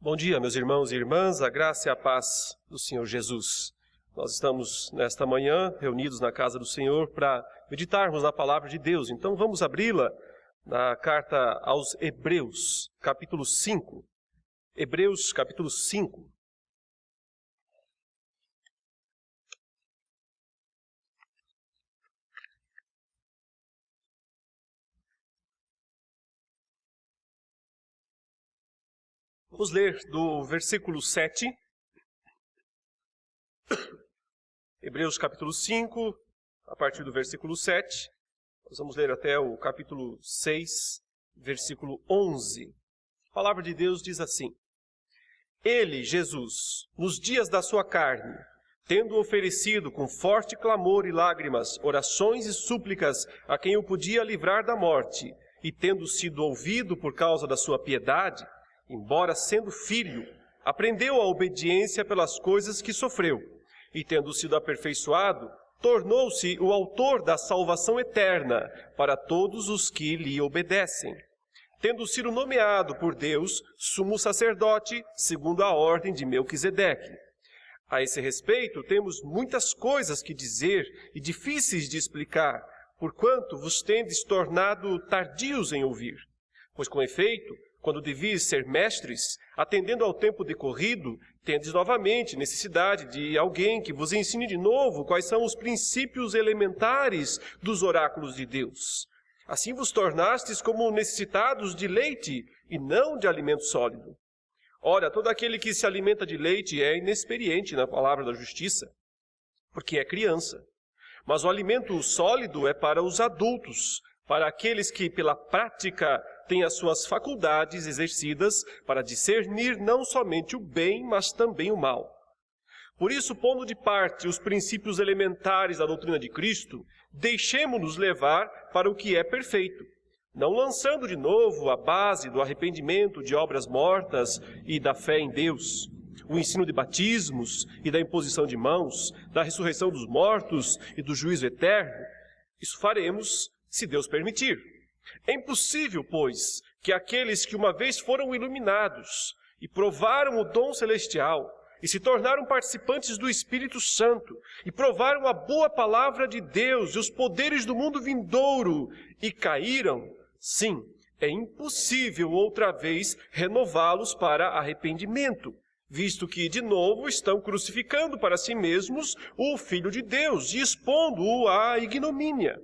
Bom dia, meus irmãos e irmãs, a graça e a paz do Senhor Jesus. Nós estamos nesta manhã reunidos na casa do Senhor para meditarmos na palavra de Deus. Então vamos abri-la na carta aos Hebreus, capítulo 5. Hebreus, capítulo 5. Vamos ler do versículo 7, Hebreus capítulo 5, a partir do versículo 7, nós vamos ler até o capítulo 6, versículo 11. A palavra de Deus diz assim: Ele, Jesus, nos dias da sua carne, tendo oferecido com forte clamor e lágrimas, orações e súplicas a quem o podia livrar da morte, e tendo sido ouvido por causa da sua piedade, embora sendo filho, aprendeu a obediência pelas coisas que sofreu, e tendo sido aperfeiçoado, tornou-se o autor da salvação eterna para todos os que lhe obedecem. Tendo sido nomeado por Deus sumo sacerdote, segundo a ordem de Melquisedeque. A esse respeito, temos muitas coisas que dizer e difíceis de explicar, porquanto vos tendes tornado tardios em ouvir. Pois, com efeito, quando devias ser mestres, atendendo ao tempo decorrido, tendes novamente necessidade de alguém que vos ensine de novo quais são os princípios elementares dos oráculos de Deus. Assim vos tornastes como necessitados de leite e não de alimento sólido. Ora, todo aquele que se alimenta de leite é inexperiente na palavra da justiça, porque é criança. Mas o alimento sólido é para os adultos, para aqueles que, pela prática, têm as suas faculdades exercidas para discernir não somente o bem, mas também o mal. Por isso, pondo de parte os princípios elementares da doutrina de Cristo, deixemo-nos levar para o que é perfeito, não lançando de novo a base do arrependimento de obras mortas e da fé em Deus, o ensino de batismos e da imposição de mãos, da ressurreição dos mortos e do juízo eterno. Isso faremos se Deus permitir. É impossível, pois, que aqueles que uma vez foram iluminados e provaram o dom celestial e se tornaram participantes do Espírito Santo e provaram a boa palavra de Deus e os poderes do mundo vindouro e caíram, sim, é impossível outra vez renová-los para arrependimento, visto que, de novo, estão crucificando para si mesmos o Filho de Deus e expondo-o à ignomínia.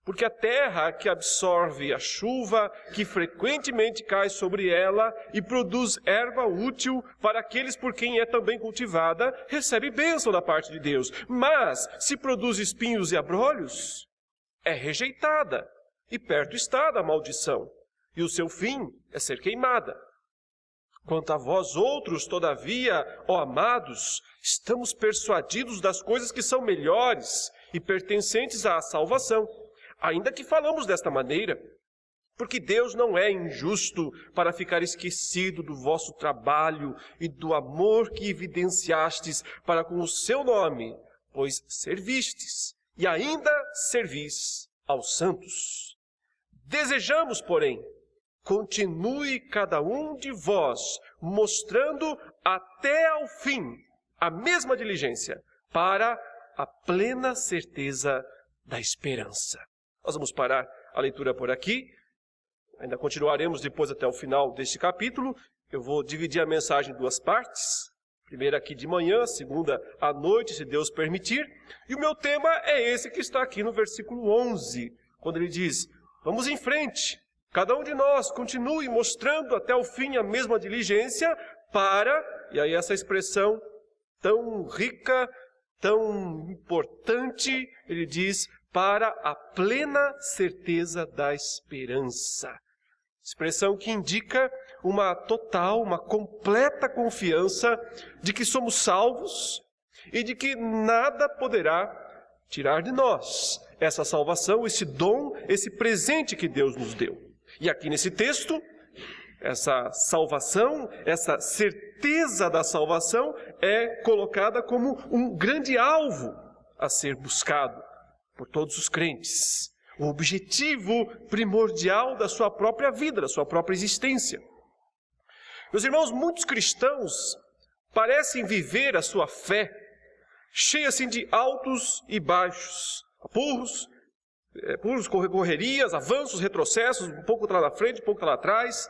Porque a terra que absorve a chuva, que frequentemente cai sobre ela e produz erva útil para aqueles por quem é também cultivada, recebe bênção da parte de Deus. Mas, se produz espinhos e abrolhos, é rejeitada e perto está da maldição, e o seu fim é ser queimada. Quanto a vós outros, todavia, ó amados, estamos persuadidos das coisas que são melhores e pertencentes à salvação. Ainda que falamos desta maneira, porque Deus não é injusto para ficar esquecido do vosso trabalho e do amor que evidenciastes para com o seu nome, pois servistes e ainda servis aos santos. Desejamos, porém, continue cada um de vós mostrando até ao fim a mesma diligência para a plena certeza da esperança. Nós vamos parar a leitura por aqui. Ainda continuaremos depois até o final deste capítulo. Eu vou dividir a mensagem em duas partes. Primeira aqui de manhã, segunda à noite, se Deus permitir. E o meu tema é esse que está aqui no versículo 11, quando ele diz: vamos em frente. Cada um de nós continue mostrando até o fim a mesma diligência para, e aí essa expressão tão rica, tão importante, ele diz, para a plena certeza da esperança. Expressão que indica uma total, uma completa confiança de que somos salvos e de que nada poderá tirar de nós essa salvação, esse dom, esse presente que Deus nos deu. E aqui nesse texto, essa salvação, essa certeza da salvação é colocada como um grande alvo a ser buscado por todos os crentes, o objetivo primordial da sua própria vida, da sua própria existência. Meus irmãos, muitos cristãos parecem viver a sua fé cheia assim de altos e baixos, pulos, correrias, avanços, retrocessos, um pouco lá na frente, um pouco lá atrás,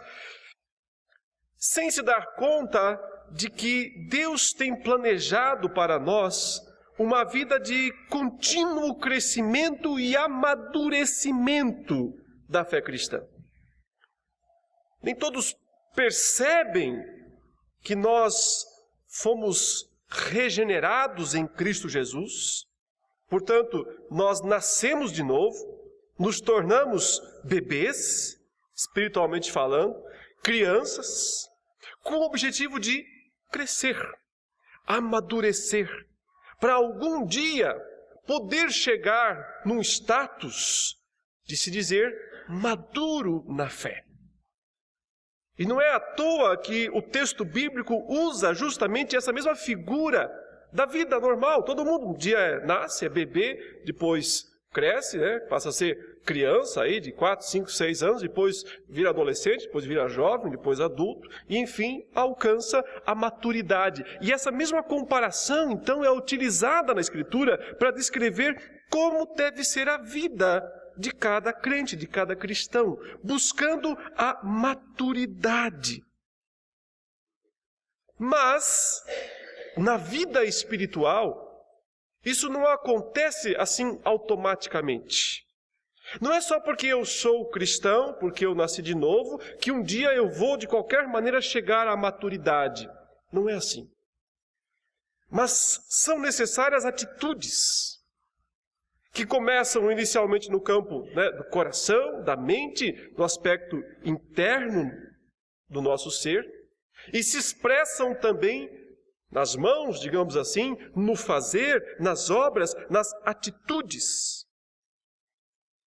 sem se dar conta de que Deus tem planejado para nós uma vida de contínuo crescimento e amadurecimento da fé cristã. Nem todos percebem que nós fomos regenerados em Cristo Jesus. Portanto, nós nascemos de novo, nos tornamos bebês, espiritualmente falando, crianças, com o objetivo de crescer, amadurecer, para algum dia poder chegar num status de se dizer maduro na fé. E não é à toa que o texto bíblico usa justamente essa mesma figura da vida normal. Todo mundo um dia nasce, é bebê, depois cresce, passa a ser criança aí de 4, 5, 6 anos, depois vira adolescente, depois vira jovem, depois adulto, e enfim alcança a maturidade. E essa mesma comparação, então, é utilizada na Escritura para descrever como deve ser a vida de cada crente, de cada cristão, buscando a maturidade. Mas, na vida espiritual, isso não acontece assim automaticamente. Não é só porque eu sou cristão, porque eu nasci de novo, que um dia eu vou de qualquer maneira chegar à maturidade. Não é assim. Mas são necessárias atitudes que começam inicialmente no campo do coração, da mente, do aspecto interno do nosso ser, e se expressam também nas mãos, digamos assim, no fazer, nas obras, nas atitudes.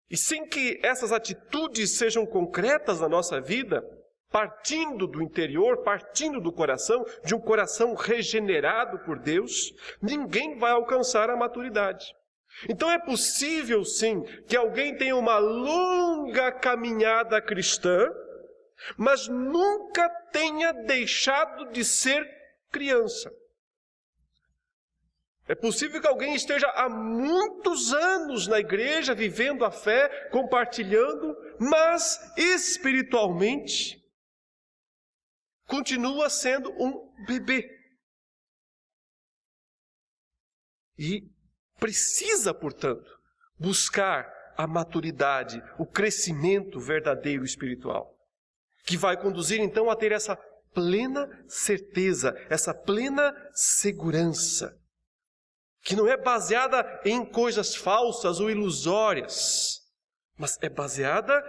E sem que essas atitudes sejam concretas na nossa vida, partindo do interior, partindo do coração, de um coração regenerado por Deus, ninguém vai alcançar a maturidade. Então é possível, sim, que alguém tenha uma longa caminhada cristã, mas nunca tenha deixado de ser criança. É possível que alguém esteja há muitos anos na igreja, vivendo a fé, compartilhando, mas espiritualmente continua sendo um bebê. E precisa, portanto, buscar a maturidade, o crescimento verdadeiro espiritual, que vai conduzir então a ter essa plena certeza, essa plena segurança, que não é baseada em coisas falsas ou ilusórias, mas é baseada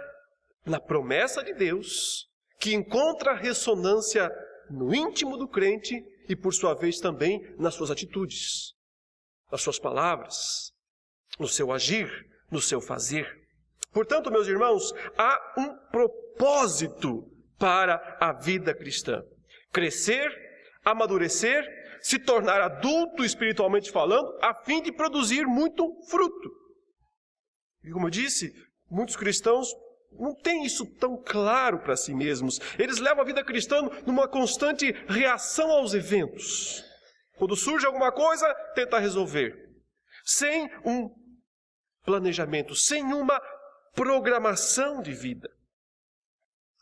na promessa de Deus, que encontra ressonância no íntimo do crente e, por sua vez, também nas suas atitudes, nas suas palavras, no seu agir, no seu fazer. Portanto, meus irmãos, há um propósito para a vida cristã: crescer, amadurecer, se tornar adulto espiritualmente falando, a fim de produzir muito fruto. E como eu disse, muitos cristãos não têm isso tão claro para si mesmos. Eles levam a vida cristã numa constante reação aos eventos. Quando surge alguma coisa, tenta resolver. Sem um planejamento, sem uma programação de vida.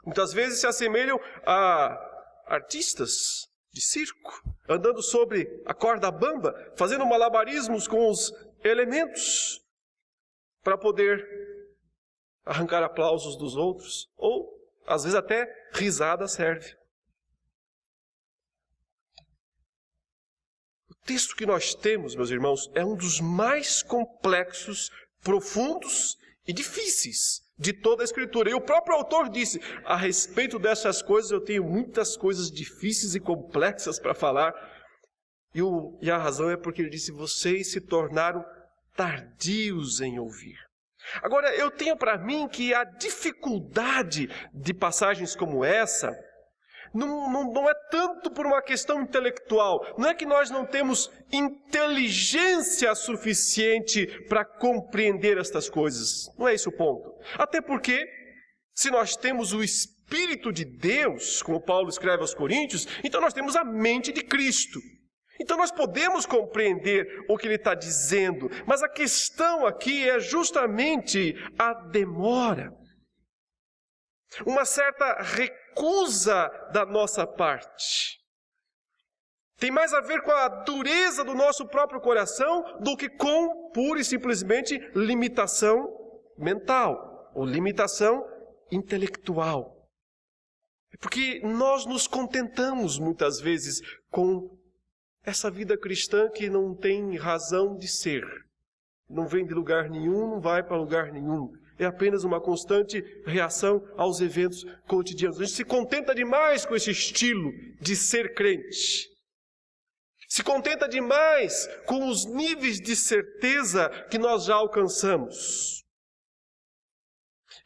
Muitas vezes se assemelham a artistas de circo, andando sobre a corda bamba, fazendo malabarismos com os elementos para poder arrancar aplausos dos outros, ou às vezes até risada serve. O texto que nós temos, meus irmãos, é um dos mais complexos, profundos e difíceis de toda a Escritura. E o próprio autor disse: a respeito dessas coisas eu tenho muitas coisas difíceis e complexas para falar. E a razão é porque ele disse: vocês se tornaram tardios em ouvir. Agora, eu tenho para mim que a dificuldade de passagens como essa não é tanto por uma questão intelectual. Não é que nós não temos inteligência suficiente para compreender estas coisas. Não é esse o ponto. Até porque, se nós temos o Espírito Espírito de Deus, como Paulo escreve aos Coríntios, então nós temos a mente de Cristo. Então nós podemos compreender o que ele está dizendo, mas a questão aqui é justamente a demora. Uma certa recusa da nossa parte. Tem mais a ver com a dureza do nosso próprio coração do que com, pura e simplesmente, limitação mental ou limitação intelectual. Porque nós nos contentamos muitas vezes com essa vida cristã que não tem razão de ser. Não vem de lugar nenhum, não vai para lugar nenhum. É apenas uma constante reação aos eventos cotidianos. A gente se contenta demais com esse estilo de ser crente. Se contenta demais com os níveis de certeza que nós já alcançamos.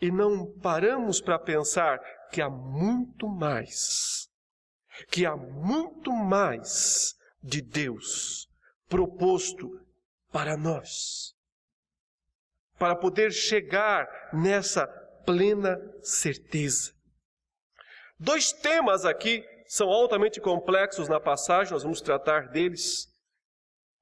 E não paramos para pensar que há muito mais de Deus proposto para nós. Para poder chegar nessa plena certeza. 2 temas aqui são altamente complexos na passagem, nós vamos tratar deles.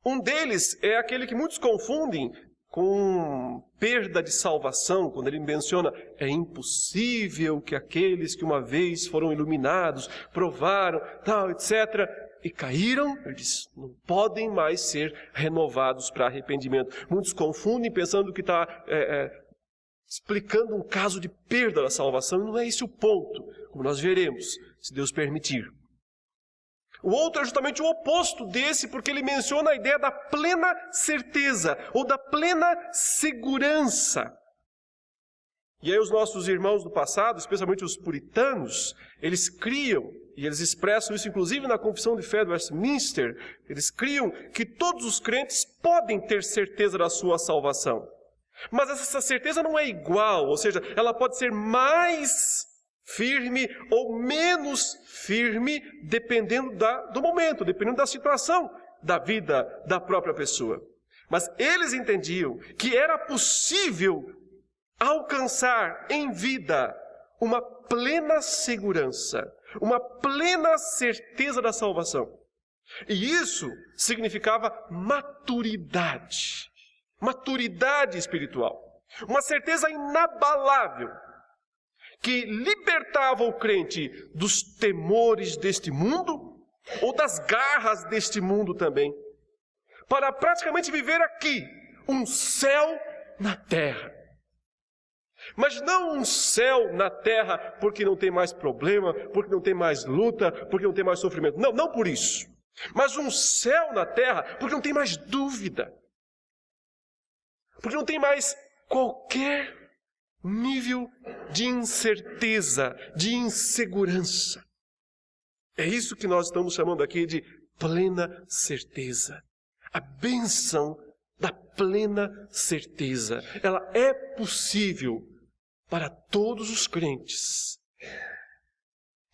Um deles é aquele que muitos confundem com perda de salvação, quando ele menciona, é impossível que aqueles que uma vez foram iluminados, provaram, tal, etc., e caíram, ele diz, não podem mais ser renovados para arrependimento. Muitos confundem pensando que está explicando um caso de perda da salvação, e não é esse o ponto, como nós veremos, se Deus permitir. O outro é justamente o oposto desse, porque ele menciona a ideia da plena certeza, ou da plena segurança. E aí os nossos irmãos do passado, especialmente os puritanos, eles criam, e eles expressam isso inclusive na Confissão de Fé do Westminster, eles criam que todos os crentes podem ter certeza da sua salvação. Mas essa certeza não é igual, ou seja, ela pode ser mais firme ou menos firme, dependendo do momento, dependendo da situação da vida da própria pessoa. Mas eles entendiam que era possível alcançar em vida uma plena segurança, uma plena certeza da salvação. E isso significava maturidade espiritual, uma certeza inabalável, que libertava o crente dos temores deste mundo, ou das garras deste mundo também, para praticamente viver aqui, um céu na terra. Mas não um céu na terra porque não tem mais problema, porque não tem mais luta, porque não tem mais sofrimento. Não, não por isso. Mas um céu na terra porque não tem mais dúvida. Porque não tem mais qualquer nível de incerteza, de insegurança. É isso que nós estamos chamando aqui de plena certeza. A bênção da plena certeza. Ela é possível para todos os crentes.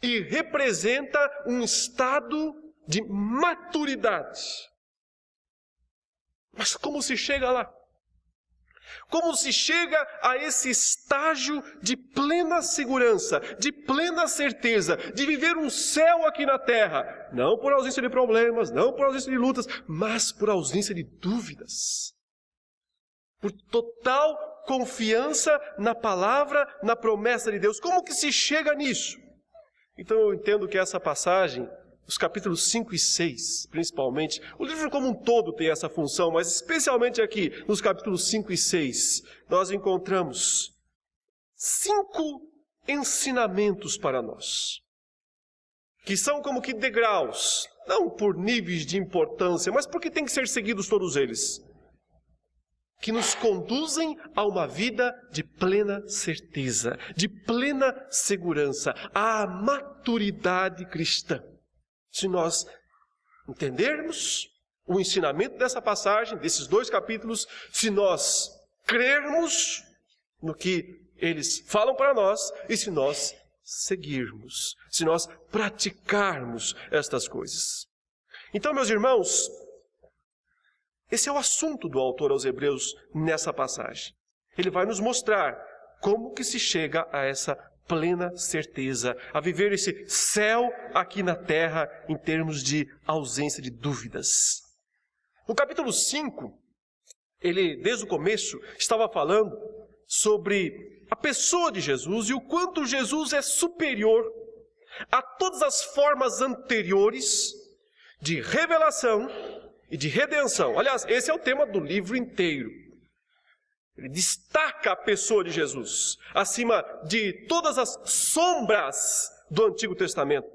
E representa um estado de maturidade. Mas como se chega lá? Como se chega a esse estágio de plena segurança, de plena certeza, de viver um céu aqui na terra? Não por ausência de problemas, não por ausência de lutas, mas por ausência de dúvidas. Por total confiança na palavra, na promessa de Deus. Como que se chega nisso? Então eu entendo que essa passagem, os capítulos 5 e 6, principalmente, o livro como um todo tem essa função, mas especialmente aqui, nos capítulos 5 e 6, nós encontramos 5 ensinamentos para nós, que são como que degraus, não por níveis de importância, mas porque tem que ser seguidos todos eles, que nos conduzem a uma vida de plena certeza, de plena segurança, à maturidade cristã. Se nós entendermos o ensinamento dessa passagem, desses 2 capítulos, se nós crermos no que eles falam para nós e se nós seguirmos, se nós praticarmos estas coisas. Então, meus irmãos, esse é o assunto do autor aos Hebreus nessa passagem. Ele vai nos mostrar como que se chega a essa plena certeza, a viver esse céu aqui na terra em termos de ausência de dúvidas. No capítulo 5, ele, desde o começo, estava falando sobre a pessoa de Jesus e o quanto Jesus é superior a todas as formas anteriores de revelação e de redenção. Aliás, esse é o tema do livro inteiro. Ele destaca a pessoa de Jesus acima de todas as sombras do Antigo Testamento.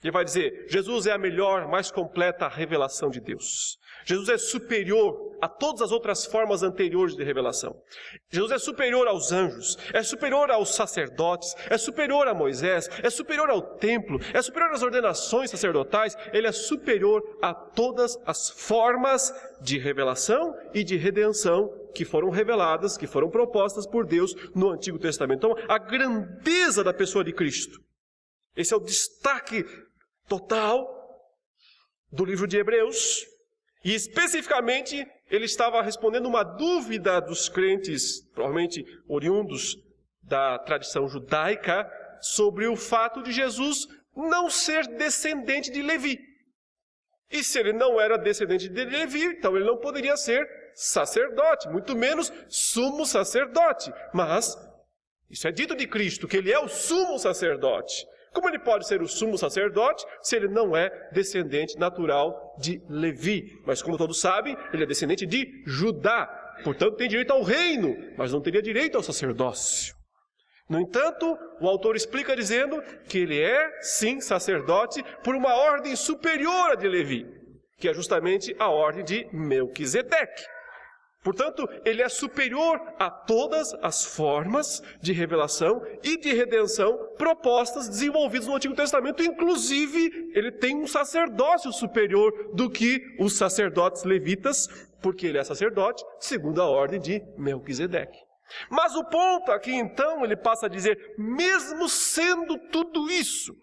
Ele vai dizer, Jesus é a melhor, mais completa revelação de Deus. Jesus é superior a todas as outras formas anteriores de revelação. Jesus é superior aos anjos, é superior aos sacerdotes, é superior a Moisés, é superior ao templo, é superior às ordenações sacerdotais, ele é superior a todas as formas de revelação e de redenção que foram reveladas, que foram propostas por Deus no Antigo Testamento. Então, a grandeza da pessoa de Cristo. Esse é o destaque total do livro de Hebreus. E especificamente, ele estava respondendo uma dúvida dos crentes, provavelmente oriundos da tradição judaica, sobre o fato de Jesus não ser descendente de Levi. E se ele não era descendente de Levi, então ele não poderia ser sacerdote, muito menos sumo sacerdote. Mas isso é dito de Cristo, que ele é o sumo sacerdote. Como ele pode ser o sumo sacerdote se ele não é descendente natural de Levi? Mas como todos sabem, ele é descendente de Judá. Portanto, tem direito ao reino, mas não teria direito ao sacerdócio. No entanto, o autor explica dizendo que ele é, sim, sacerdote por uma ordem superior à de Levi, que é justamente a ordem de Melquisedeque. Portanto, ele é superior a todas as formas de revelação e de redenção propostas, desenvolvidas no Antigo Testamento. Inclusive, ele tem um sacerdócio superior do que os sacerdotes levitas, porque ele é sacerdote segundo a ordem de Melquisedeque. Mas o ponto aqui, então, ele passa a dizer, mesmo sendo tudo isso,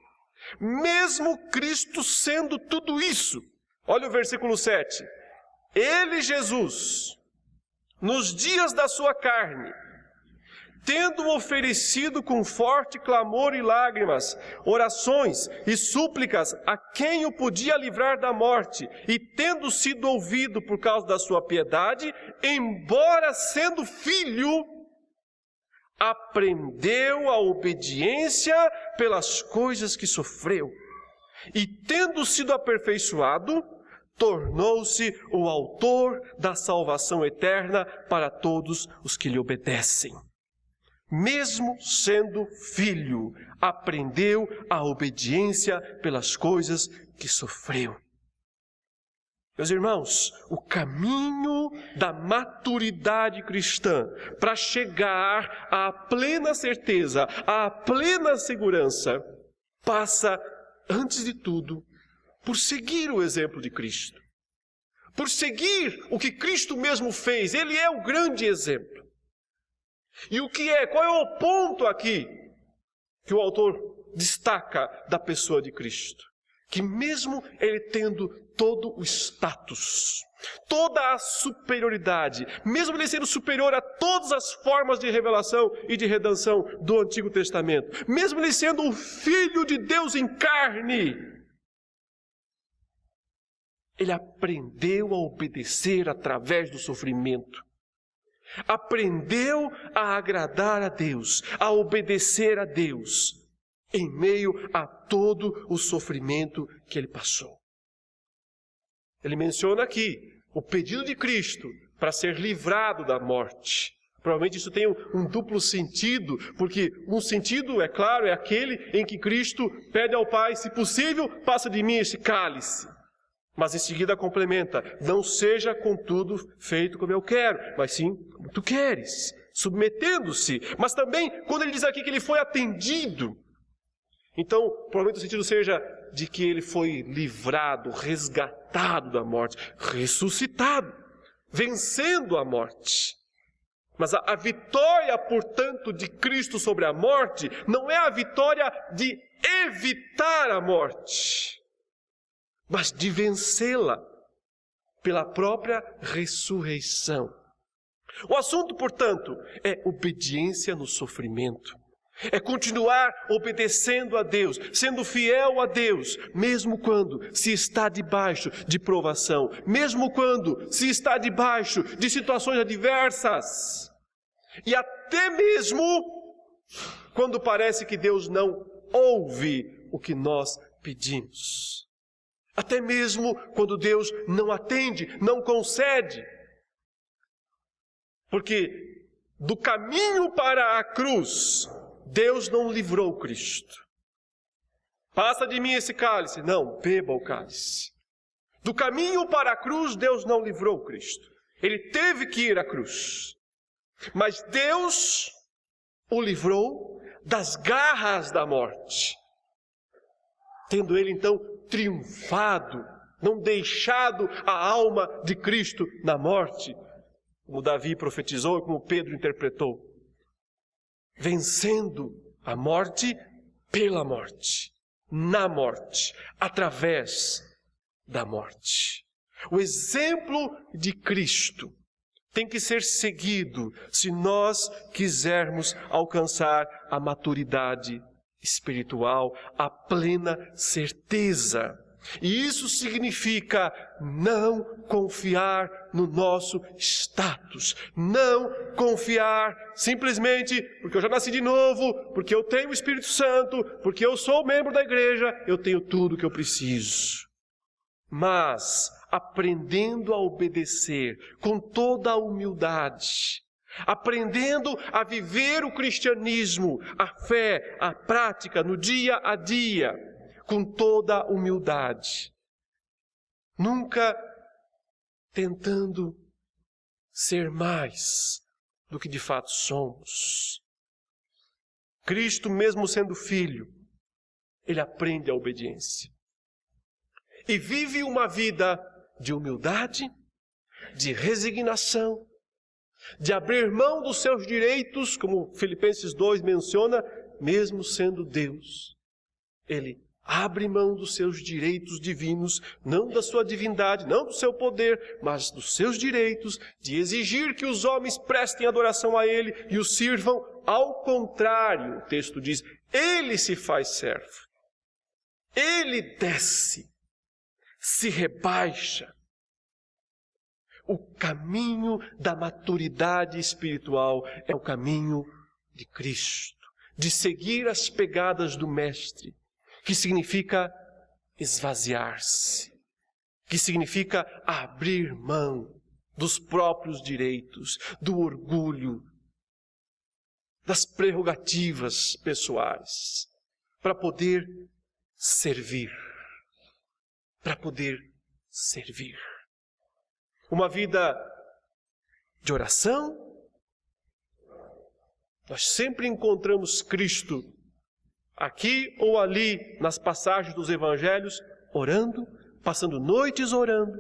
mesmo Cristo sendo tudo isso, olha o versículo 7, ele, Jesus, nos dias da sua carne, tendo oferecido com forte clamor e lágrimas, orações e súplicas a quem o podia livrar da morte, e tendo sido ouvido por causa da sua piedade, embora sendo filho, aprendeu a obediência pelas coisas que sofreu, e tendo sido aperfeiçoado, tornou-se o autor da salvação eterna para todos os que lhe obedecem. Mesmo sendo filho, aprendeu a obediência pelas coisas que sofreu. Meus irmãos, o caminho da maturidade cristã para chegar à plena certeza, à plena segurança, passa, antes de tudo, por seguir o exemplo de Cristo. Por seguir o que Cristo mesmo fez. Ele é o grande exemplo. E qual é o ponto aqui que o autor destaca da pessoa de Cristo? Que mesmo ele tendo todo o status, toda a superioridade, mesmo ele sendo superior a todas as formas de revelação e de redenção do Antigo Testamento, mesmo ele sendo o Filho de Deus em carne, ele aprendeu a obedecer através do sofrimento. Aprendeu a agradar a Deus, a obedecer a Deus, em meio a todo o sofrimento que ele passou. Ele menciona aqui o pedido de Cristo para ser livrado da morte. Provavelmente isso tem um duplo sentido, porque um sentido, é claro, é aquele em que Cristo pede ao Pai, se possível, passa de mim esse cálice. Mas em seguida complementa, não seja contudo feito como eu quero, mas sim como tu queres, submetendo-se. Mas também, quando ele diz aqui que ele foi atendido, então, provavelmente o sentido seja de que ele foi livrado, resgatado da morte, ressuscitado, vencendo a morte. Mas a vitória, portanto, de Cristo sobre a morte, não é a vitória de evitar a morte, mas de vencê-la pela própria ressurreição. O assunto, portanto, é obediência no sofrimento. É continuar obedecendo a Deus, sendo fiel a Deus, mesmo quando se está debaixo de provação, mesmo quando se está debaixo de situações adversas, e até mesmo quando parece que Deus não ouve o que nós pedimos. Até mesmo quando Deus não atende, não concede. Porque do caminho para a cruz, Deus não livrou Cristo. Passa de mim esse cálice. Não, beba o cálice. Do caminho para a cruz, Deus não livrou Cristo. Ele teve que ir à cruz. Mas Deus o livrou das garras da morte. Tendo ele então triunfado, não deixado a alma de Cristo na morte, como Davi profetizou e como Pedro interpretou. Vencendo a morte pela morte, na morte, através da morte. O exemplo de Cristo tem que ser seguido se nós quisermos alcançar a maturidade espiritual, a plena certeza. E isso significa não confiar no nosso status, não confiar simplesmente porque eu já nasci de novo, porque eu tenho o Espírito Santo, porque eu sou membro da igreja, eu tenho tudo o que eu preciso. Mas aprendendo a obedecer com toda a humildade, aprendendo a viver o cristianismo, a fé, a prática no dia a dia, com toda a humildade. Nunca tentando ser mais do que de fato somos. Cristo, mesmo sendo filho, ele aprende a obediência. E vive uma vida de humildade, de resignação, de abrir mão dos seus direitos, como Filipenses 2 menciona, mesmo sendo Deus. Ele abre mão dos seus direitos divinos, não da sua divindade, não do seu poder, mas dos seus direitos, de exigir que os homens prestem adoração a Ele e o sirvam. Ao contrário, o texto diz, Ele se faz servo. Ele desce, se rebaixa. O caminho da maturidade espiritual é o caminho de Cristo, de seguir as pegadas do Mestre, que significa esvaziar-se, que significa abrir mão dos próprios direitos, do orgulho, das prerrogativas pessoais, para poder servir, para poder servir. Uma vida de oração. Nós sempre encontramos Cristo aqui ou ali nas passagens dos evangelhos, orando, passando noites orando,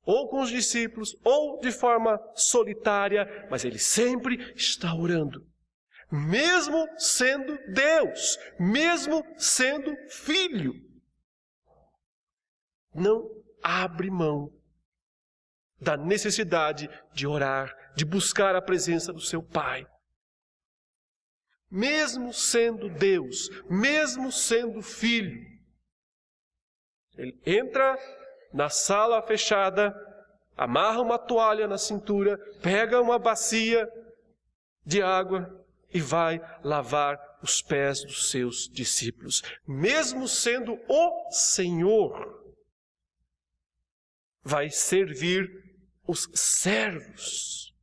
ou com os discípulos, ou de forma solitária, mas ele sempre está orando. Mesmo sendo Deus, mesmo sendo Filho. Não abre mão da necessidade de orar, de buscar a presença do seu Pai. Mesmo sendo Deus, mesmo sendo Filho, ele entra na sala fechada, amarra uma toalha na cintura, pega uma bacia de água e vai lavar os pés dos seus discípulos. Mesmo sendo o Senhor, vai servir os servos.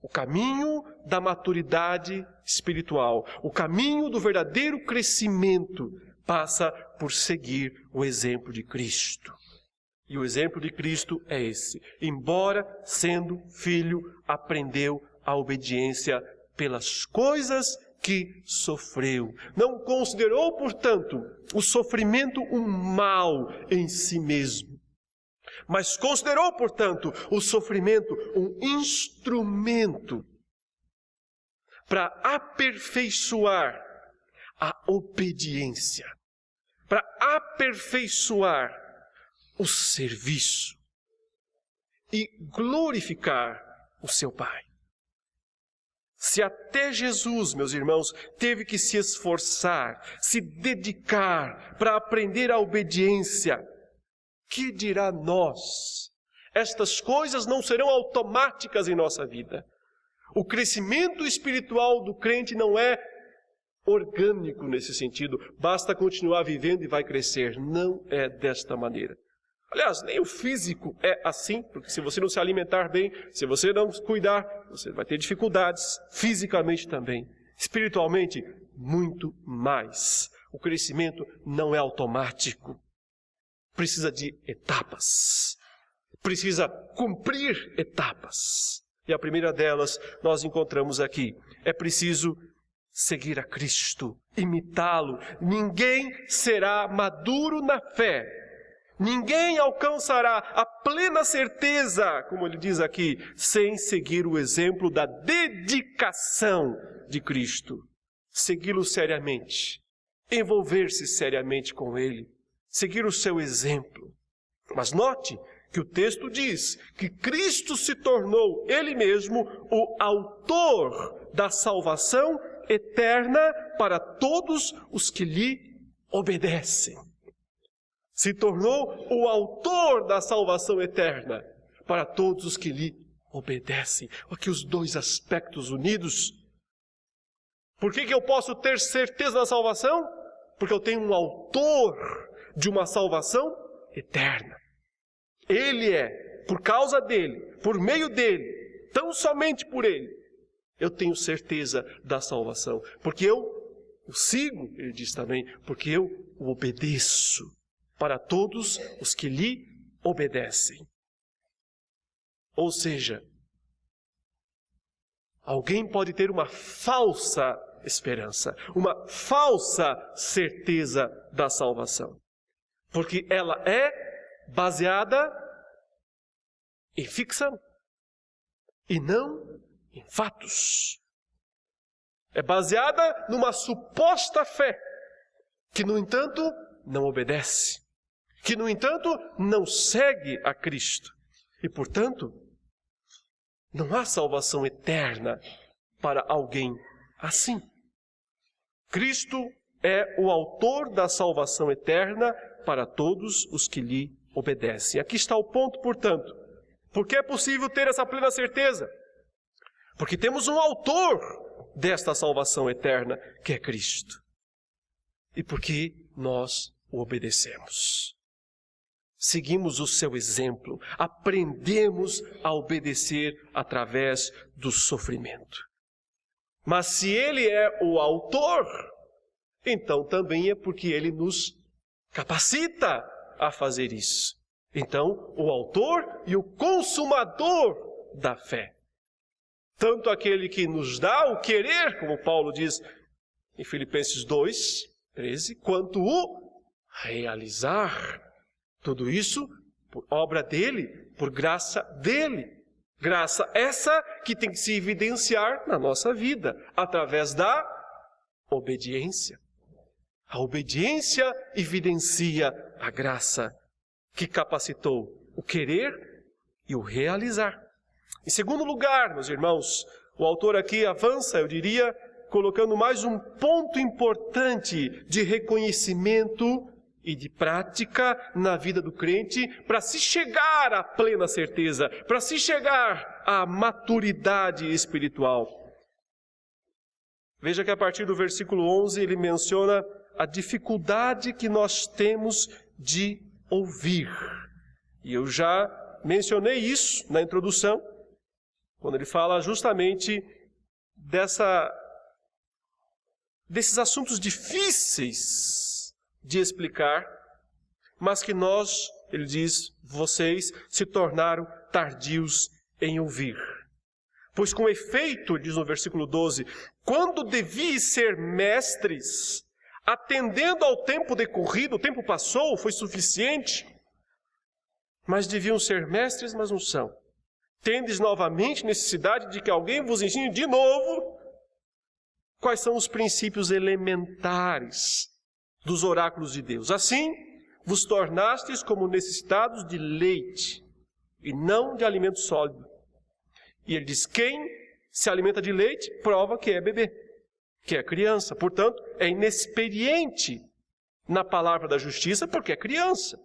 O caminho da maturidade espiritual, o caminho do verdadeiro crescimento, passa por seguir o exemplo de Cristo. E o exemplo de Cristo é esse. Embora sendo filho, aprendeu a obediência pelas coisas que sofreu. Não considerou, portanto, o sofrimento um mal em si mesmo, mas considerou, portanto, o sofrimento um instrumento para aperfeiçoar a obediência, para aperfeiçoar o serviço e glorificar o seu Pai. Se até Jesus, meus irmãos, teve que se esforçar, se dedicar para aprender a obediência, que dirá nós? Estas coisas não serão automáticas em nossa vida. O crescimento espiritual do crente não é orgânico nesse sentido. Basta continuar vivendo e vai crescer. Não é desta maneira. Aliás, nem o físico é assim, porque se você não se alimentar bem, se você não cuidar, você vai ter dificuldades fisicamente também. Espiritualmente, muito mais. O crescimento não é automático. Precisa de etapas. Precisa cumprir etapas. E a primeira delas nós encontramos aqui. É preciso seguir a Cristo, imitá-lo. Ninguém será maduro na fé. Ninguém alcançará a plena certeza, como ele diz aqui, sem seguir o exemplo da dedicação de Cristo. Segui-lo seriamente, envolver-se seriamente com ele, seguir o seu exemplo. Mas note que o texto diz que Cristo se tornou ele mesmo o autor da salvação eterna para todos os que lhe obedecem. Se tornou o autor da salvação eterna para todos os que lhe obedecem. Aqui os dois aspectos unidos. Por que eu posso ter certeza da salvação? Porque eu tenho um autor de uma salvação eterna. Ele é, por causa dele, por meio dele, tão somente por ele, eu tenho certeza da salvação. Porque eu sigo, ele diz também, porque eu o obedeço para todos os que lhe obedecem. Ou seja, alguém pode ter uma falsa esperança, uma falsa certeza da salvação, porque ela é baseada em ficção e não em fatos. É baseada numa suposta fé, que no entanto não obedece, que no entanto não segue a Cristo. E portanto, não há salvação eterna para alguém assim. Cristo é o autor da salvação eterna para todos os que lhe obedecem. Aqui está o ponto, portanto. Por que é possível ter essa plena certeza? Porque temos um autor desta salvação eterna, que é Cristo. E porque nós o obedecemos. Seguimos o seu exemplo, aprendemos a obedecer através do sofrimento. Mas se ele é o autor, então também é porque ele nos capacita a fazer isso. Então, o autor e o consumador da fé. Tanto aquele que nos dá o querer, como Paulo diz em Filipenses 2:13, quanto o realizar. Tudo isso por obra dele, por graça dele. Graça essa que tem que se evidenciar na nossa vida, através da obediência. A obediência evidencia a graça que capacitou o querer e o realizar. Em segundo lugar, meus irmãos, o autor aqui avança, eu diria, colocando mais um ponto importante de reconhecimento e de prática na vida do crente para se chegar à plena certeza, para se chegar à maturidade espiritual. Veja que a partir do versículo 11 ele menciona a dificuldade que nós temos de ouvir. E eu já mencionei isso na introdução, quando ele fala justamente desses assuntos difíceis de explicar, mas que nós, ele diz, vocês se tornaram tardios em ouvir. Pois com efeito, diz no versículo 12, quando deviam ser mestres, atendendo ao tempo decorrido, o tempo passou, foi suficiente, mas deviam ser mestres, mas não são. Tendes novamente necessidade de que alguém vos ensine de novo quais são os princípios elementares dos oráculos de Deus. Assim, vos tornastes como necessitados de leite e não de alimento sólido. E ele diz, quem se alimenta de leite, prova que é bebê, que é criança. Portanto, é inexperiente na palavra da justiça porque é criança.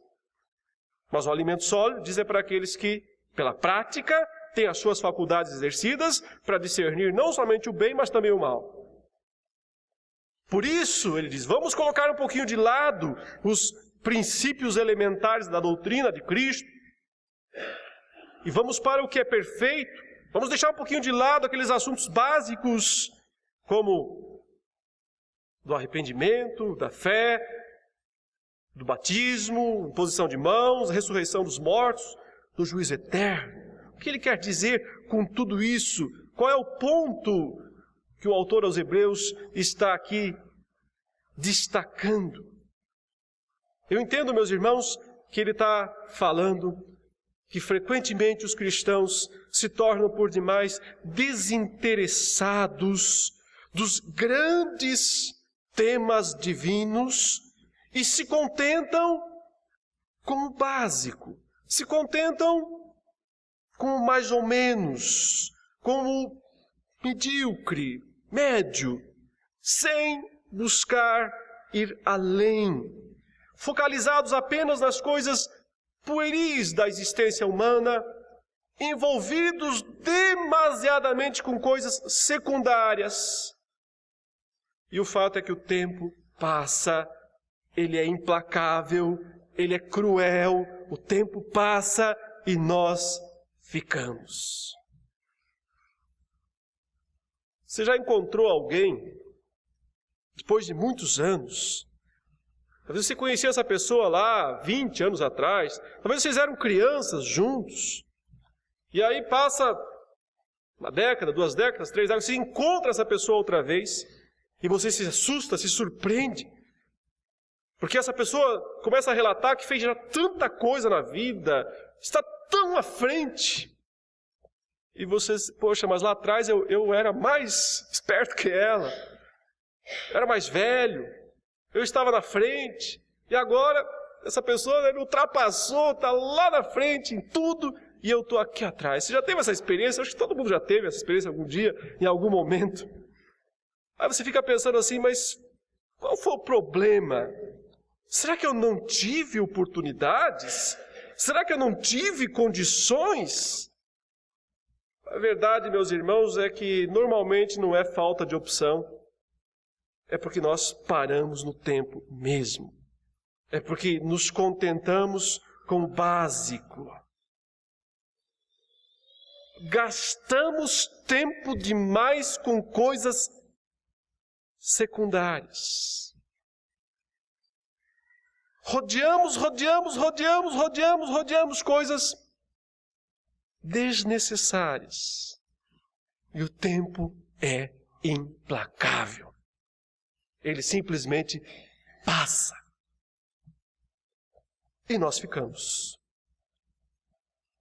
Mas o alimento sólido diz é para aqueles que, pela prática, têm as suas faculdades exercidas para discernir não somente o bem, mas também o mal. Por isso, ele diz, vamos colocar um pouquinho de lado os princípios elementares da doutrina de Cristo e vamos para o que é perfeito. Vamos deixar um pouquinho de lado aqueles assuntos básicos, como do arrependimento, da fé, do batismo, imposição de mãos, ressurreição dos mortos, do juízo eterno. O que ele quer dizer com tudo isso? Qual é o ponto que o autor aos Hebreus está aqui destacando? Eu entendo, meus irmãos, que ele está falando que frequentemente os cristãos se tornam por demais desinteressados dos grandes temas divinos e se contentam com o básico, se contentam com o mais ou menos, com o medíocre, médio, sem buscar ir além, focalizados apenas nas coisas pueris da existência humana, envolvidos demasiadamente com coisas secundárias. E o fato é que o tempo passa, ele é implacável, ele é cruel, o tempo passa e nós ficamos. Você já encontrou alguém, depois de muitos anos, talvez você conhecia essa pessoa lá 20 anos atrás, talvez vocês eram crianças juntos, e aí passa uma década, 2 décadas, 3 décadas, você encontra essa pessoa outra vez, e você se assusta, se surpreende, porque essa pessoa começa a relatar que fez já tanta coisa na vida, está tão à frente. E você, poxa, mas lá atrás eu era mais esperto que ela, eu era mais velho, eu estava na frente, e agora essa pessoa me ultrapassou, está lá na frente em tudo, e eu estou aqui atrás. Você já teve essa experiência? Acho que todo mundo já teve essa experiência algum dia, em algum momento. Aí você fica pensando assim, mas qual foi o problema? Será que eu não tive oportunidades? Será que eu não tive condições? A verdade, meus irmãos, é que normalmente não é falta de opção. É porque nós paramos no tempo mesmo. É porque nos contentamos com o básico. Gastamos tempo demais com coisas secundárias. Rodeamos coisas desnecessárias. E o tempo é implacável. Ele simplesmente passa. E nós ficamos.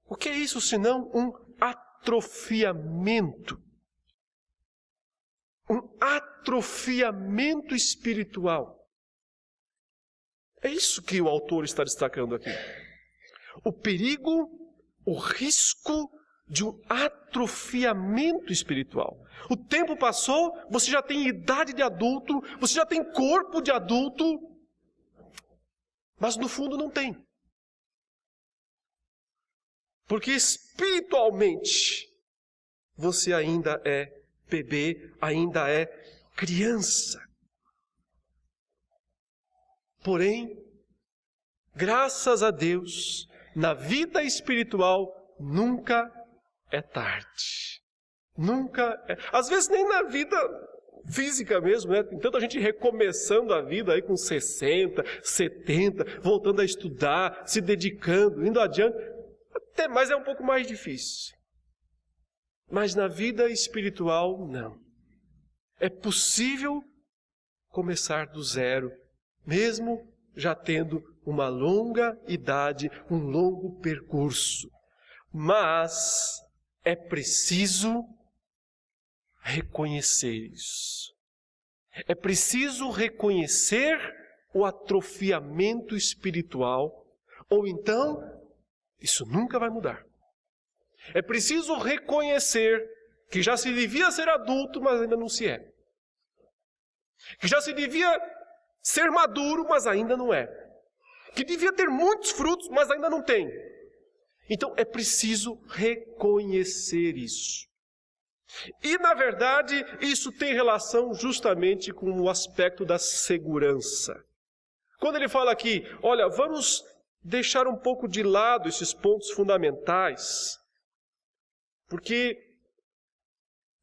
O que é isso senão um atrofiamento? Um atrofiamento espiritual. É isso que o autor está destacando aqui. O perigo, o risco de um atrofiamento espiritual. O tempo passou, você já tem idade de adulto, você já tem corpo de adulto, mas no fundo não tem. Porque espiritualmente você ainda é bebê, ainda é criança. Porém, graças a Deus, na vida espiritual nunca é tarde. Nunca é. Às vezes nem na vida física mesmo, né? Tem tanta gente recomeçando a vida aí com 60, 70, voltando a estudar, se dedicando, indo adiante. Até mais é um pouco mais difícil. Mas na vida espiritual, não. É possível começar do zero, mesmo já tendo uma longa idade, um longo percurso. Mas é preciso reconhecer isso. É preciso reconhecer o atrofiamento espiritual, ou então, isso nunca vai mudar. É preciso reconhecer que já se devia ser adulto, mas ainda não se é. Que já se devia ser maduro, mas ainda não é. Que devia ter muitos frutos, mas ainda não tem. Então é preciso reconhecer isso. E, na verdade, isso tem relação justamente com o aspecto da segurança. Quando ele fala aqui, olha, vamos deixar um pouco de lado esses pontos fundamentais, porque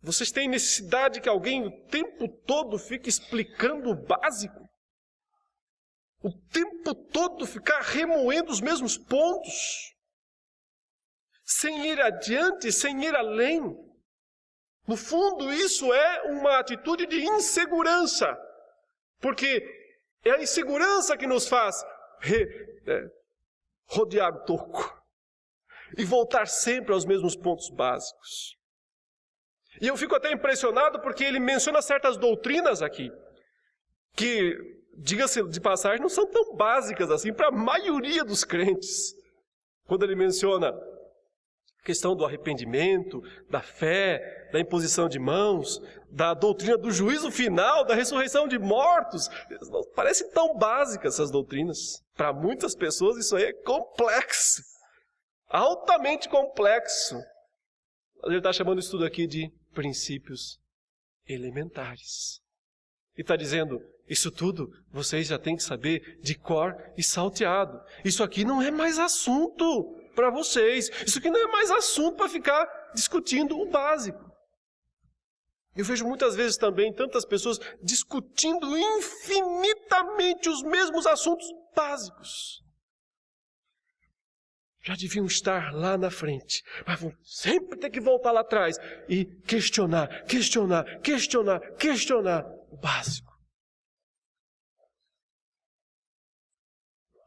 vocês têm necessidade que alguém o tempo todo fique explicando o básico? O tempo todo ficar remoendo os mesmos pontos? Sem ir adiante, sem ir além? No fundo, isso é uma atitude de insegurança, porque é a insegurança que nos faz rodear o toco e voltar sempre aos mesmos pontos básicos. E eu fico até impressionado porque ele menciona certas doutrinas aqui, que, diga-se de passagem, não são tão básicas assim para a maioria dos crentes. Quando ele menciona a questão do arrependimento, da fé, da imposição de mãos, da doutrina do juízo final, da ressurreição de mortos. Não parecem tão básicas essas doutrinas. Para muitas pessoas isso aí é complexo, altamente complexo. Ele está chamando isso tudo aqui de princípios elementares. E está dizendo, isso tudo vocês já têm que saber de cor e salteado. Isso aqui não é mais assunto para vocês. Isso aqui não é mais assunto para ficar discutindo o básico. Eu vejo muitas vezes também tantas pessoas discutindo infinitamente os mesmos assuntos básicos. Já deviam estar lá na frente, mas vão sempre ter que voltar lá atrás e questionar o básico.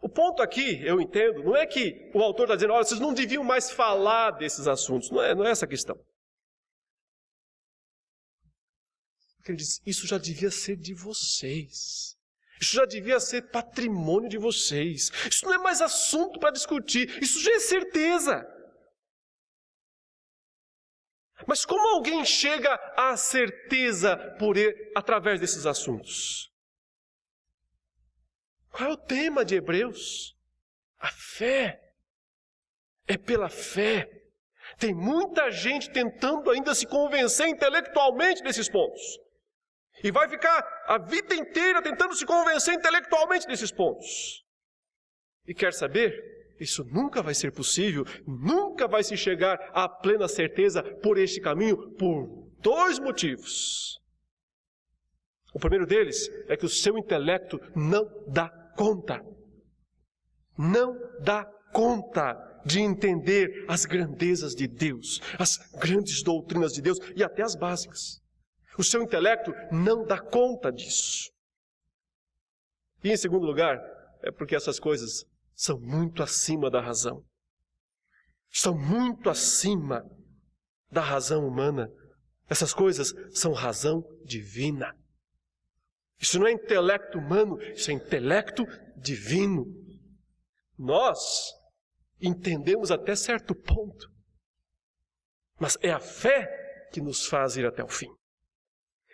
O ponto aqui, eu entendo, não é que o autor está dizendo, olha, vocês não deviam mais falar desses assuntos. Não é essa a questão. Ele diz, isso já devia ser de vocês. Isso já devia ser patrimônio de vocês. Isso não é mais assunto para discutir. Isso já é certeza. Mas como alguém chega à certeza através desses assuntos? Qual é o tema de Hebreus? A fé. É pela fé. Tem muita gente tentando ainda se convencer intelectualmente desses pontos. E vai ficar a vida inteira tentando se convencer intelectualmente desses pontos. E quer saber? Isso nunca vai ser possível, nunca vai se chegar à plena certeza por este caminho, por dois motivos. O primeiro deles é que o seu intelecto não dá conta. Não dá conta de entender as grandezas de Deus, as grandes doutrinas de Deus e até as básicas. O seu intelecto não dá conta disso. E em segundo lugar, é porque essas coisas são muito acima da razão. Estão muito acima da razão humana. Essas coisas são razão divina. Isso não é intelecto humano, isso é intelecto divino. Nós entendemos até certo ponto, mas é a fé que nos faz ir até o fim.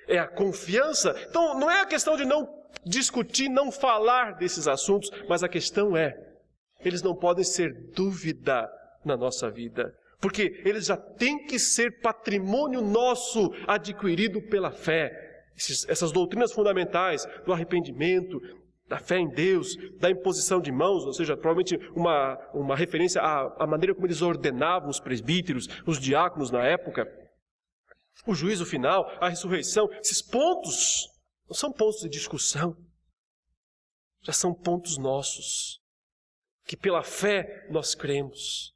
É a confiança. Então, não é a questão de não discutir, não falar desses assuntos, mas a questão é, eles não podem ser dúvida na nossa vida, porque eles já têm que ser patrimônio nosso, adquirido pela fé. Essas doutrinas fundamentais do arrependimento, da fé em Deus, da imposição de mãos, ou seja, provavelmente uma referência à maneira como eles ordenavam os presbíteros, os diáconos na época, o juízo final, a ressurreição, esses pontos não são pontos de discussão, já são pontos nossos, que pela fé nós cremos.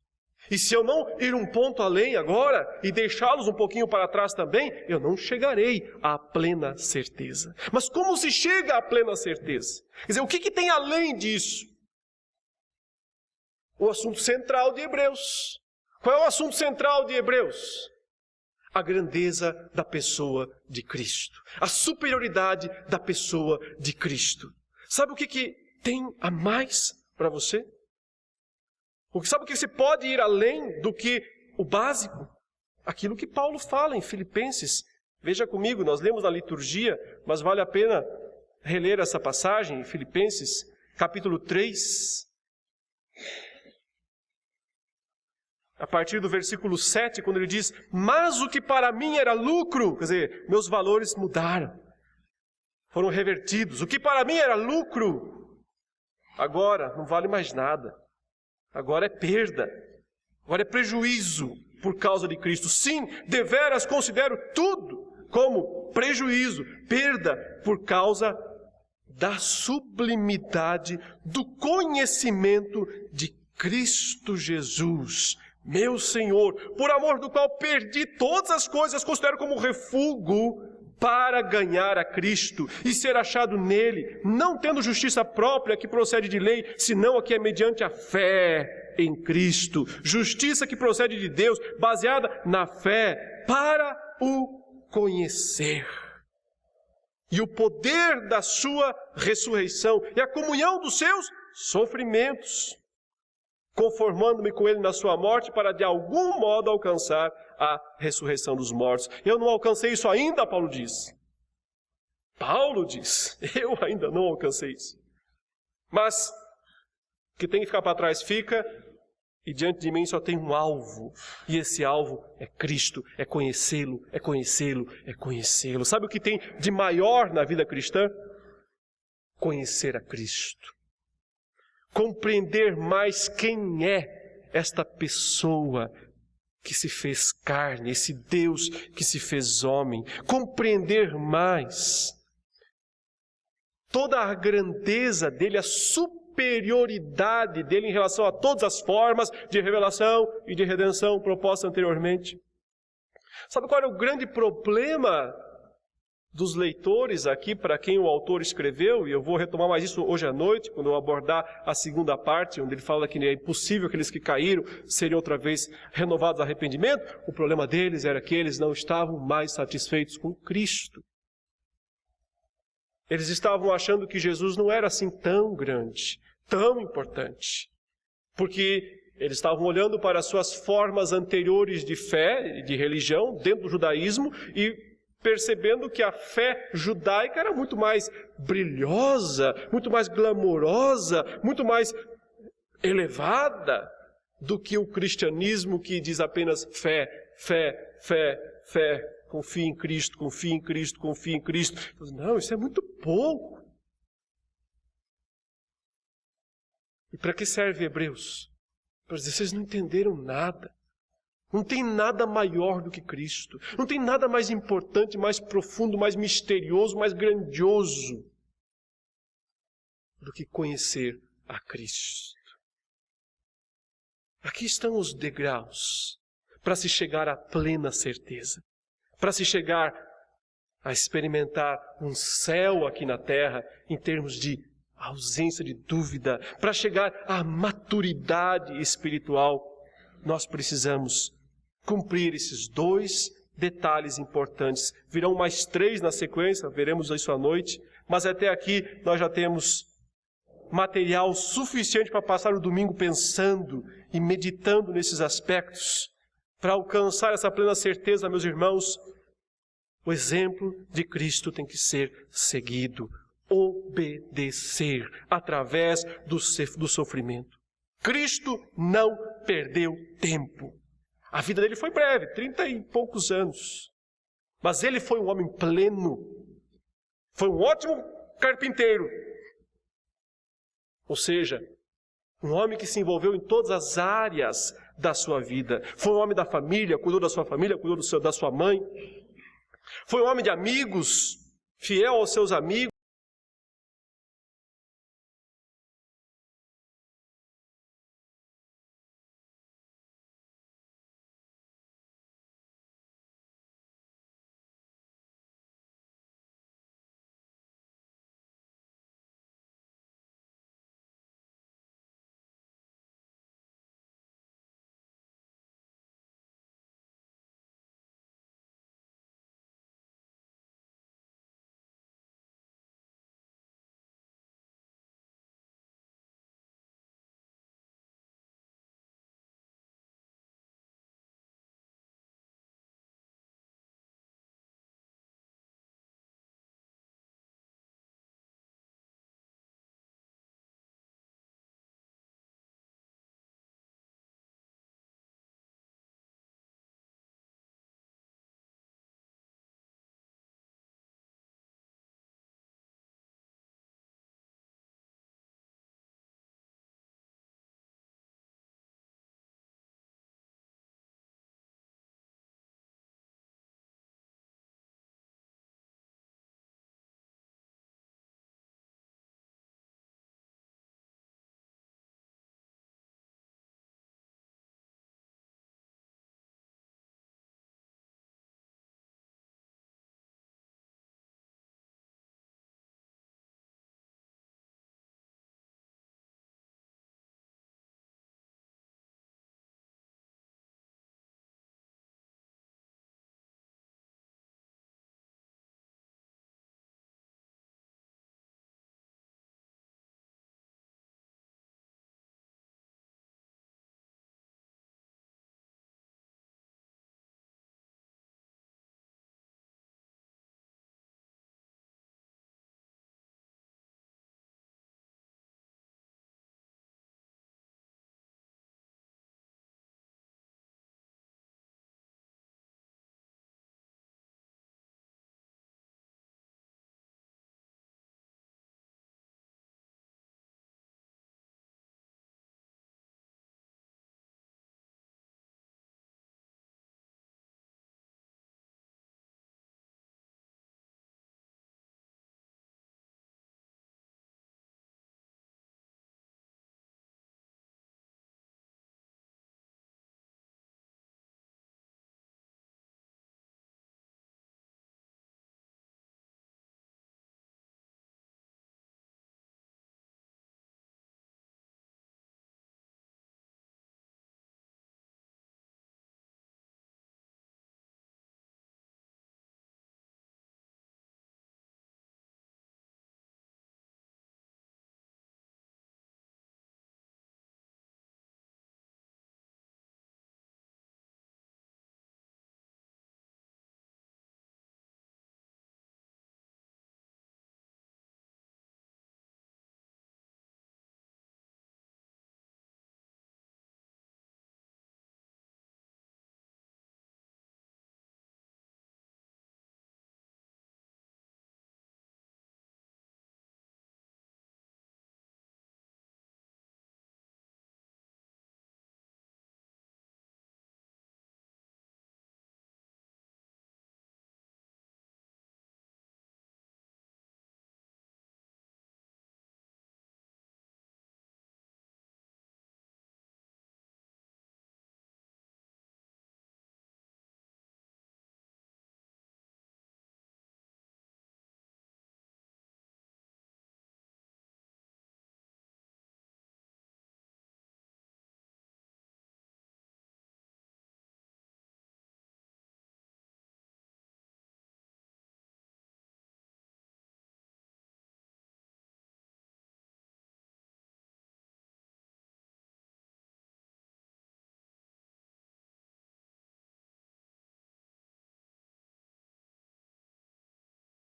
E se eu não ir um ponto além agora e deixá-los um pouquinho para trás também, eu não chegarei à plena certeza. Mas como se chega à plena certeza? Quer dizer, o que tem além disso? O assunto central de Hebreus. Qual é o assunto central de Hebreus? A grandeza da pessoa de Cristo. A superioridade da pessoa de Cristo. Sabe o que tem a mais para você? Sabe o que você pode ir além do que o básico? aquilo que Paulo fala em Filipenses. Veja comigo, nós lemos na liturgia, mas vale a pena reler essa passagem em Filipenses, capítulo 3. A partir do versículo 7, quando ele diz: mas o que para mim era lucro, quer dizer, meus valores mudaram, foram revertidos. O que para mim era lucro, agora não vale mais nada. Agora é perda, agora é prejuízo por causa de Cristo. Sim, deveras considero tudo como prejuízo, perda por causa da sublimidade do conhecimento de Cristo Jesus, meu Senhor, por amor do qual perdi todas as coisas, considero como refúgio para ganhar a Cristo e ser achado nele, não tendo justiça própria que procede de lei, senão a que é mediante a fé em Cristo. Justiça que procede de Deus, baseada na fé, para o conhecer. E o poder da sua ressurreição e a comunhão dos seus sofrimentos, conformando-me com ele na sua morte, para de algum modo alcançar a ressurreição dos mortos. Eu não alcancei isso ainda, Paulo diz. Paulo diz, eu ainda não alcancei isso. Mas o que tem que ficar para trás fica, e diante de mim só tem um alvo. E esse alvo é Cristo, é conhecê-lo, é conhecê-lo, é conhecê-lo. Sabe o que tem de maior na vida cristã? Conhecer a Cristo. Compreender mais quem é esta pessoa que se fez carne, esse Deus que se fez homem. Compreender mais toda a grandeza dele, a superioridade dele em relação a todas as formas de revelação e de redenção propostas anteriormente. Sabe qual é o grande problema dos leitores aqui, para quem o autor escreveu? E eu vou retomar mais isso hoje à noite, quando eu abordar a segunda parte, onde ele fala que é impossível aqueles que caíram seriam outra vez renovados a arrependimento. O problema deles era que eles não estavam mais satisfeitos com Cristo. Eles estavam achando que Jesus não era assim tão grande, tão importante, porque eles estavam olhando para as suas formas anteriores de fé, de religião, dentro do judaísmo, e percebendo que a fé judaica era muito mais brilhosa, muito mais glamourosa, muito mais elevada do que o cristianismo que diz apenas fé, fé, fé, fé. Confie em Cristo, confie em Cristo, confie em Cristo. Não, isso é muito pouco. E para que serve Hebreus? Para dizer, vocês não entenderam nada. Não tem nada maior do que Cristo. Não tem nada mais importante, mais profundo, mais misterioso, mais grandioso do que conhecer a Cristo. Aqui estão os degraus para se chegar à plena certeza. Para se chegar a experimentar um céu aqui na terra, em termos de ausência de dúvida, para chegar à maturidade espiritual, nós precisamos cumprir esses dois detalhes importantes. Virão mais 3 na sequência, veremos isso à noite, mas até aqui nós já temos material suficiente para passar o domingo pensando e meditando nesses aspectos. Para alcançar essa plena certeza, meus irmãos, o exemplo de Cristo tem que ser seguido, obedecer através do sofrimento. Cristo não perdeu tempo. A vida dele foi breve, 30 e poucos anos. Mas ele foi um homem pleno. Foi um ótimo carpinteiro. Ou seja, um homem que se envolveu em todas as áreas da sua vida. Foi um homem da família, cuidou da sua família, cuidou da sua mãe. Foi um homem de amigos, fiel aos seus amigos.